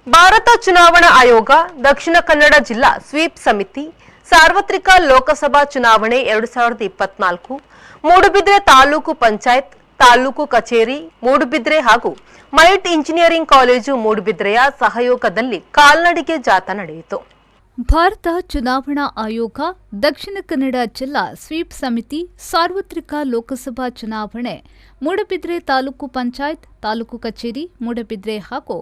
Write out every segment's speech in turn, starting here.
ಭಾರತ ಚುನಾವಣಾ ಆಯೋಗ ದಕ್ಷಿಣ ಕನ್ನಡ ಜಿಲ್ಲಾ ಸ್ವೀಪ್ ಸಮಿತಿ ಸಾರ್ವತ್ರಿಕ ಲೋಕಸಭಾ ಚುನಾವಣೆ 2024 ಮೂಡುಬಿದ್ರೆ ತಾಲೂಕು ಪಂಚಾಯತ್ ತಾಲೂಕು ಕಚೇರಿ ಮೂಡುಬಿದ್ರೆ ಹಾಗೂ ಮೈಟ್ ಇಂಜಿನಿಯರಿಂಗ್ ಕಾಲೇಜು ಮೂಡುಬಿದ್ರೆಯ ಸಹಯೋಗದಲ್ಲಿ ಕಾಲ್ನಡಿಗೆ ಜಾಥಾ ನಡೆಯಿತು. ಭಾರತ ಚುನಾವಣಾ ಆಯೋಗ ದಕ್ಷಿಣ ಕನ್ನಡ ಜಿಲ್ಲಾ ಸ್ವೀಪ್ ಸಮಿತಿ ಸಾರ್ವತ್ರಿಕ ಲೋಕಸಭಾ ಚುನಾವಣೆ ಮೂಡುಬಿದ್ರೆ ತಾಲೂಕು ಪಂಚಾಯತ್ ತಾಲೂಕು ಕಚೇರಿ ಮೂಡುಬಿದ್ರೆ ಹಾಗೂ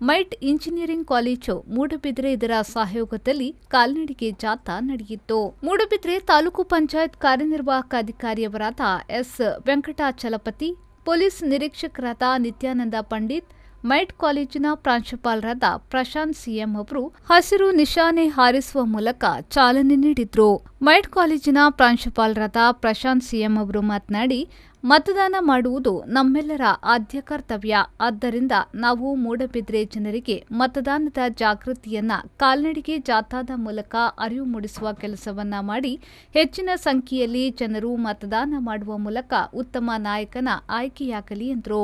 ಮೈಟ್ ಇಂಜಿನಿಯರಿಂಗ್ ಕಾಲೇಜು ಮೂಡುಬಿದ್ರೆ ಇದರ ಸಹಯೋಗದಲ್ಲಿ ಕಾಲ್ನಡಿಗೆ ಜಾಥಾ ನಡೆಯಿತು. ಮೂಡುಬಿದ್ರೆ ತಾಲೂಕು ಪಂಚಾಯತ್ ಕಾರ್ಯನಿರ್ವಾಹಕ ಅಧಿಕಾರಿಯವರಾದ ಎಸ್ ವೆಂಕಟಾಚಲಪತಿ, ಪೊಲೀಸ್ ನಿರೀಕ್ಷಕರಾದ ನಿತ್ಯಾನಂದ ಪಂಡಿತ್, ಮೈಟ್ ಕಾಲೇಜಿನ ಪ್ರಾಂಶುಪಾಲರಾದ ಪ್ರಶಾಂತ್ ಸಿಎಂ ಅವರು ಹಸಿರು ನಿಶಾನೆ ಹಾರಿಸುವ ಮೂಲಕ ಚಾಲನೆ ನೀಡಿದ್ರು. ಮೈಟ್ ಕಾಲೇಜಿನ ಪ್ರಾಂಶುಪಾಲರಾದ ಪ್ರಶಾಂತ್ ಸಿಎಂ ಅವರು ಮಾತನಾಡಿ, ಮತದಾನ ಮಾಡುವುದು ನಮ್ಮೆಲ್ಲರ ಆದ್ಯ ಕರ್ತವ್ಯ. ಆದ್ದರಿಂದ ನಾವು ಮೂಡುಬಿದ್ರೆ ಜನರಿಗೆ ಮತದಾನದ ಜಾಗೃತಿಯನ್ನ ಕಾಲ್ನಡಿಗೆ ಜಾಥಾದ ಮೂಲಕ ಅರಿವು ಮೂಡಿಸುವ ಕೆಲಸವನ್ನ ಮಾಡಿ ಹೆಚ್ಚಿನ ಸಂಖ್ಯೆಯಲ್ಲಿ ಜನರು ಮತದಾನ ಮಾಡುವ ಮೂಲಕ ಉತ್ತಮ ನಾಯಕನ ಆಯ್ಕೆಯಾಗಲಿ ಎಂದರು.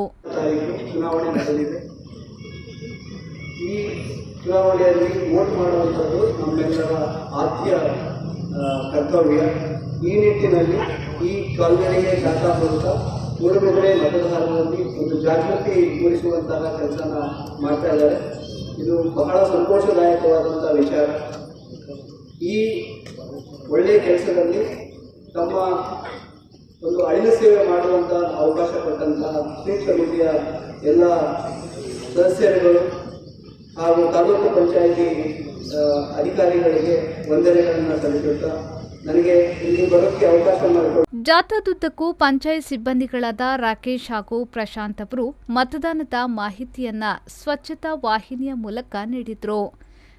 ಈ ಚುನಾವಣೆಯಲ್ಲಿ ವೋಟ್ ಮಾಡುವಂಥದ್ದು ನಮ್ಮೆಲ್ಲರ ಆದ್ಯ ಕರ್ತವ್ಯ. ಈ ನಿಟ್ಟಿನಲ್ಲಿ ಈ ಕಾಲ್ನಡಿಗೆ ಜಾಥಾ ಮೂಲಕ ಮೂಡುಬಿದ್ರೆ ಮತದಾರರಲ್ಲಿ ಒಂದು ಜಾಗೃತಿ ಮೂಡಿಸುವಂತಹ ಕೆಲಸನ ಮಾಡ್ತಾ ಇದ್ದಾರೆ. ಇದು ಬಹಳ ಸಂತೋಷದಾಯಕವಾದಂಥ ವಿಚಾರ. ಈ ಒಳ್ಳೆಯ ಕೆಲಸದಲ್ಲಿ ತಮ್ಮ ಒಂದು ಅಳಿಲು ಸೇವೆ ಮಾಡುವಂಥ ಅವಕಾಶ ಕೊಟ್ಟಂತಹ ಸ್ವೀಪ್ ಸಮಿತಿಯ ಎಲ್ಲ ಸದಸ್ಯರುಗಳು ಹಾಗೂ ತಾಲೂಕು ಪಂಚಾಯಿತಿ ಅಧಿಕಾರಿಗಳಿಗೆ ವಂದನೆಗಳನ್ನು ಸಲ್ಲಿಸುತ್ತಾ ನನಗೆ ಇಲ್ಲಿ ಬರೋಕ್ಕೆ ಅವಕಾಶ ಮಾಡಿಕೊಟ್ಟು. ಜಾಥಾದುದ್ದಕ್ಕೂ ಪಂಚಾಯತ್ ಸಿಬ್ಬಂದಿಗಳಾದ ರಾಕೇಶ್ ಹಾಗೂ ಪ್ರಶಾಂತ್ ಅವರು ಮತದಾನದ ಮಾಹಿತಿಯನ್ನ ಸ್ವಚ್ಛತಾ ವಾಹಿನಿಯ ಮೂಲಕ ನೀಡಿದ್ರು.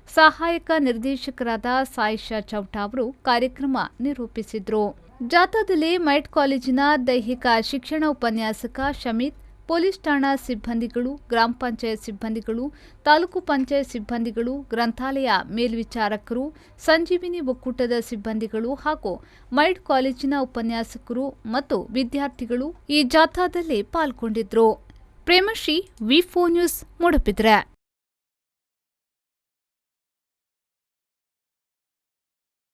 ಸಹಾಯಕ ನಿರ್ದೇಶಕರಾದ ಸಾಯಿಷಾ ಚೌಟಾ ಅವರು ಕಾರ್ಯಕ್ರಮ ನಿರೂಪಿಸಿದ್ರು. ಜಾಥಾದಲ್ಲಿ ಮೈಟ್ ಕಾಲೇಜಿನ ದೈಹಿಕ ಶಿಕ್ಷಣ ಉಪನ್ಯಾಸಕ ಶಮೀತ್, ಪೊಲೀಸ್ ಠಾಣಾ ಸಿಬ್ಬಂದಿಗಳು, ಗ್ರಾಮ ಪಂಚಾಯತ್ ಸಿಬ್ಬಂದಿಗಳು, ತಾಲೂಕು ಪಂಚಾಯತ್ ಸಿಬ್ಬಂದಿಗಳು, ಗ್ರಂಥಾಲಯ ಮೇಲ್ವಿಚಾರಕರು, ಸಂಜೀವಿನಿ ಒಕ್ಕೂಟದ ಸಿಬ್ಬಂದಿಗಳು ಹಾಗೂ ಮೈಟ್ ಕಾಲೇಜಿನ ಉಪನ್ಯಾಸಕರು ಮತ್ತು ವಿದ್ಯಾರ್ಥಿಗಳು ಈ ಜಾಥಾದಲ್ಲಿ ಪಾಲ್ಗೊಂಡಿದ್ರು. ಪ್ರೇಮಶ್ರೀ, ವಿ4 ನ್ಯೂಸ್, ಮೂಡುಬಿದ್ರೆ.